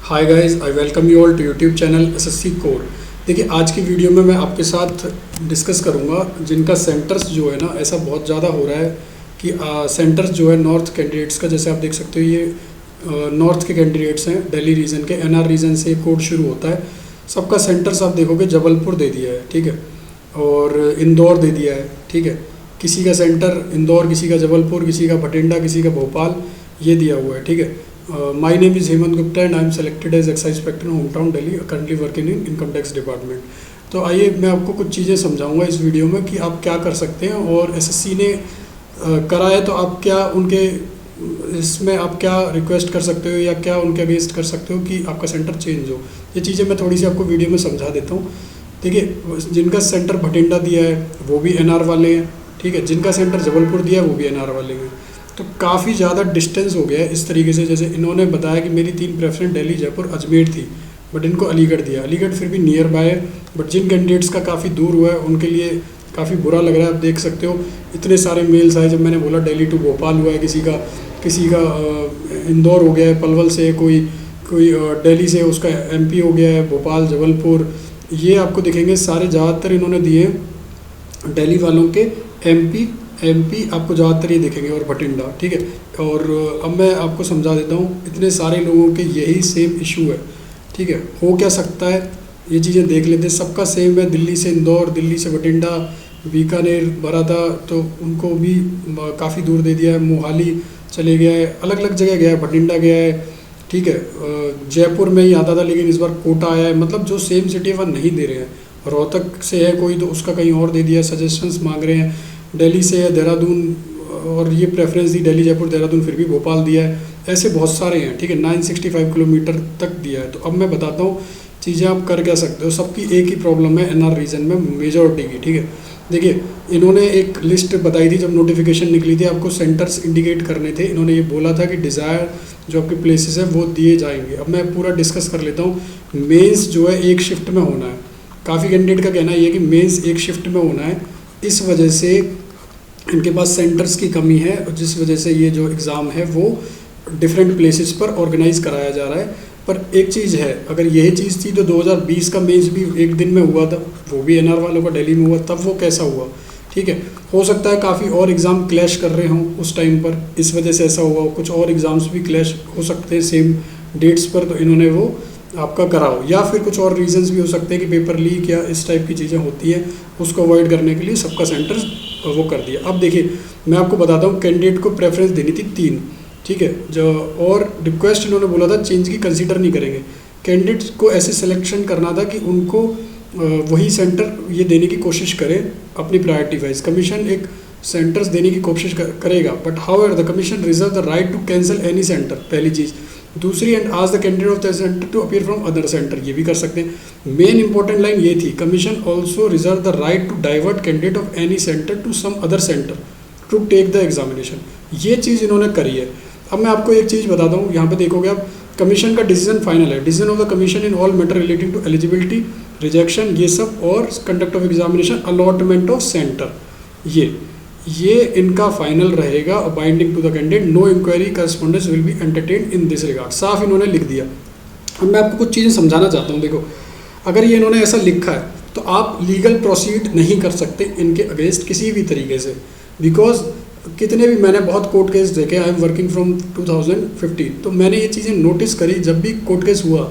Hi guys, I welcome you all to YouTube channel SSC core. देखिए, आज की video में मैं आपके साथ डिस्कस करूंगा जिनका सेंटर्स जो है ना, ऐसा बहुत ज़्यादा हो रहा है कि सेंटर्स जो है नॉर्थ कैंडिडेट्स का, जैसे आप देख सकते हो ये नॉर्थ के कैंडिडेट्स हैं, दिल्ली रीजन के, एनआर रीजन से कोड शुरू होता है। सबका सेंटर्स आप देखोगे जबलपुर दे दिया है, ठीक है, और इंदौर दे दिया है, ठीक है। किसी का सेंटर इंदौर, किसी का जबलपुर, किसी का भटिंडा, किसी का भोपाल, ये दिया हुआ है, ठीक है। My name is Hemant Gupta and I am selected as excise inspector home town Delhi, currently working in income tax department. तो आइए मैं आपको कुछ चीज़ें समझाऊंगा इस वीडियो में कि आप क्या कर सकते हैं, और एसएससी ने करा है तो आप क्या उनके इसमें आप क्या रिक्वेस्ट कर सकते हो या क्या उनके अगेंस्ट कर सकते हो कि आपका सेंटर चेंज हो। ये चीज़ें मैं थोड़ी सी आपको वीडियो में समझा देता हूँ। देखिए, जिनका सेंटर भटिंडा दिया है वो भी एनआर वाले हैं, ठीक है। जिनका सेंटर जबलपुर दिया है वो भी एनआर वाले हैं। तो काफ़ी ज़्यादा डिस्टेंस हो गया है इस तरीके से। जैसे इन्होंने बताया कि मेरी 3 प्रेफरेंस दिल्ली, जयपुर, अजमेर थी, बट इनको अलीगढ़ दिया। अलीगढ़ फिर भी नियर बाय है, बट जिन कैंडिडेट्स का काफ़ी दूर हुआ है उनके लिए काफ़ी बुरा लग रहा है। आप देख सकते हो इतने सारे मेल्स आए जब मैंने बोला दिल्ली टू भोपाल हुआ है, किसी का इंदौर हो गया है, पलवल से, कोई कोई दिल्ली से उसका एमपी हो गया है, भोपाल, जबलपुर, ये आपको दिखेंगे सारे। ज़्यादातर इन्होंने दिए हैं दिल्ली वालों के एमपी आपको ज़्यादातर ये दिखेंगे, और भटिंडा, ठीक है। और अब मैं आपको समझा देता हूँ, इतने सारे लोगों के यही सेम इशू है, ठीक है। हो क्या सकता है, ये चीज़ें देख लेते हैं। सबका सेम है, दिल्ली से इंदौर, दिल्ली से भटिंडा, बीकानेर भरा था तो उनको भी काफ़ी दूर दे दिया है। मोहाली चले गया है, अलग अलग जगह गया है, भटिंडा गया है, ठीक है। जयपुर में ही आता था लेकिन इस बार कोटा आया है। मतलब जो सेम सिटी है वह नहीं दे रहे हैं। रोहतक से है कोई तो उसका कहीं और दे दिया, सजेशंस मांग रहे हैं। दिल्ली से है, देहरादून, और ये प्रेफरेंस दी दिल्ली, जयपुर, देहरादून, फिर भी भोपाल दिया है। ऐसे बहुत सारे हैं, ठीक है। 965 किलोमीटर तक दिया है। तो अब मैं बताता हूँ चीज़ें आप कर क्या सकते हो। सबकी एक ही प्रॉब्लम है एनआर रीजन में, मेजॉरिटी की, ठीक है। देखिए, इन्होंने एक लिस्ट बताई थी जब नोटिफिकेशन निकली थी, आपको सेंटर्स इंडिकेट करने थे। इन्होंने ये बोला था कि डिज़ायर जो आपके प्लेसेस है वो दिए जाएंगे। अब मैं पूरा डिस्कस कर लेता हूँ। मेंस जो है एक शिफ्ट में होना है। काफ़ी कैंडिडेट का कहना ये है कि मेंस एक शिफ्ट में होना है, इस वजह से इनके पास सेंटर्स की कमी है, और जिस वजह से ये जो एग्ज़ाम है वो डिफरेंट प्लेसेस पर ऑर्गेनाइज कराया जा रहा है। पर एक चीज़ है, अगर यही चीज़ थी तो 2020 का मेंस भी एक दिन में हुआ था, वो भी एनआर वालों का दिल्ली में हुआ, तब वो कैसा हुआ, ठीक है। हो सकता है काफ़ी और एग्ज़ाम क्लैश कर रहे हों उस टाइम पर, इस वजह से ऐसा हुआ हो। कुछ और एग्ज़ाम्स भी क्लैश हो सकते हैं सेम डेट्स पर, तो इन्होंने वो आपका कराओ। या फिर कुछ और रीजंस भी हो सकते हैं कि पेपर लीक या इस टाइप की चीज़ें होती हैं, उसको अवॉइड करने के लिए सबका सेंटर वो कर दिया। अब देखिए, मैं आपको बताता हूँ, कैंडिडेट को प्रेफरेंस देनी थी 3, ठीक है। जो और रिक्वेस्ट इन्होंने बोला था चेंज की कंसीडर नहीं करेंगे। कैंडिडेट को ऐसे सिलेक्शन करना था कि उनको वही सेंटर ये देने की कोशिश करें अपनी प्रायोरिटी वाइज। कमीशन एक सेंटर्स देने की कोशिश करेगा, but however the commission reserve the right to cancel any centre, पहली चीज़। दूसरी, and ask the candidate of the centre to appear from other centre, ये भी कर सकते हैं। मेन इंपॉर्टेंट लाइन ये थी, commission also reserve the right to divert candidate of any centre to some other centre to take the examination. ये चीज़ इन्होंने करी है। अब मैं आपको एक चीज़ बताता हूँ, यहाँ पे देखोगे आप, कमीशन का डिसीजन फाइनल है। Decision of the commission in all matter relating to eligibility, rejection, ये सब, और conduct of examination, allotment of centre, ये इनका फाइनल रहेगा। Binding to the candidate, no inquiry correspondence will be entertained in this regard, साफ इन्होंने लिख दिया। अब मैं आपको कुछ चीज़ें समझाना चाहता हूँ। देखो, अगर ये इन्होंने ऐसा लिखा है तो आप लीगल प्रोसीड नहीं कर सकते इनके अगेंस्ट किसी भी तरीके से, बिकॉज कितने भी मैंने बहुत कोर्ट केस देखे, आई एम वर्किंग फ्रॉम 2015, तो मैंने ये चीज़ें नोटिस करी। जब भी कोर्ट केस हुआ,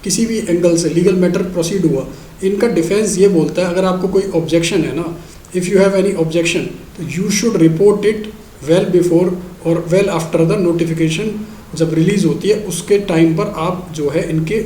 किसी भी एंगल से लीगल मैटर प्रोसीड हुआ, इनका डिफेंस ये बोलता है, अगर आपको कोई ऑब्जेक्शन है ना, if you have any objection, तो you should report it well before और वेल आफ्टर द नोटिफिकेशन। जब रिलीज़ होती है उसके टाइम पर आप जो है इनके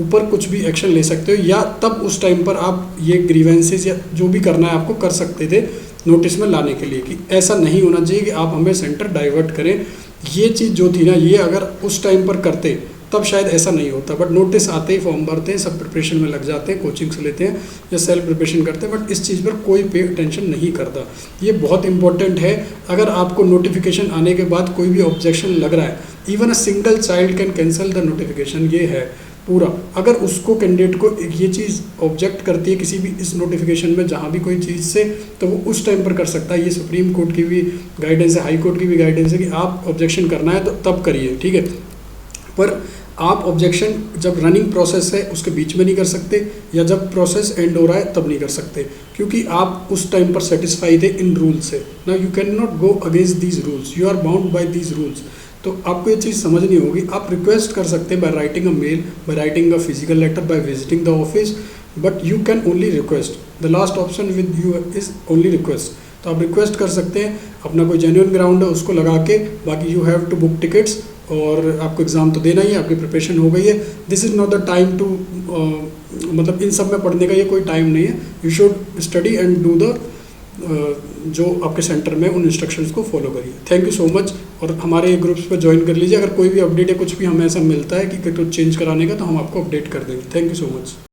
ऊपर कुछ भी एक्शन ले सकते हो, या तब उस टाइम पर आप ये ग्रीवेंसेस या जो भी करना है आपको कर सकते थे नोटिस में लाने के लिए, कि ऐसा नहीं होना चाहिए कि आप हमें सेंटर डाइवर्ट करें। ये चीज़ जो थी ना, ये अगर उस टाइम पर करते तब शायद ऐसा नहीं होता, बट नोटिस आते ही फॉर्म भरते हैं, सब प्रिपरेशन में लग जाते हैं, कोचिंग्स लेते हैं या सेल्फ प्रिपरेशन करते हैं, बट इस चीज़ पर कोई पे अटेंशन नहीं करता। ये बहुत इंपॉर्टेंट है। अगर आपको नोटिफिकेशन आने के बाद कोई भी ऑब्जेक्शन लग रहा है, even a single child can cancel the notification, ये है पूरा। अगर उसको कैंडिडेट को ये चीज़ ऑब्जेक्ट करती है किसी भी इस नोटिफिकेशन में जहाँ भी कोई चीज़ से, तो वो उस टाइम पर कर सकता है। ये सुप्रीम कोर्ट की भी गाइडेंस है, हाई कोर्ट की भी गाइडेंस है कि आप ऑब्जेक्शन करना है तो तब करिए, ठीक है। पर आप ऑब्जेक्शन जब रनिंग प्रोसेस है उसके बीच में नहीं कर सकते, या जब प्रोसेस एंड हो रहा है तब नहीं कर सकते, क्योंकि आप उस टाइम पर सेटिस्फाइड है इन रूल से। ना you can not go against these rules, you are bound by these rules. तो आपको ये चीज़ समझनी होगी। आप रिक्वेस्ट कर सकते हैं by writing a mail, by writing a physical letter, by visiting the office, but you can only request. The last option with you is only request. तो आप रिक्वेस्ट कर सकते हैं, अपना कोई जेन्युइन ग्राउंड है उसको लगा के, बाकी you have to book tickets, और आपको एग्ज़ाम तो देना ही है, आपकी प्रिपरेशन हो गई है। This is not the time to, मतलब इन सब में पढ़ने का ये कोई टाइम नहीं है। You should study and do the जो आपके सेंटर में उन इंस्ट्रक्शंस को फॉलो करिए। Thank you so much. और हमारे ग्रुप्स पर ज्वाइन कर लीजिए। अगर कोई भी अपडेट या कुछ भी हमें ऐसा मिलता है कि कुछ चेंज कराने का, तो हम आपको अपडेट कर देंगे। Thank you so much.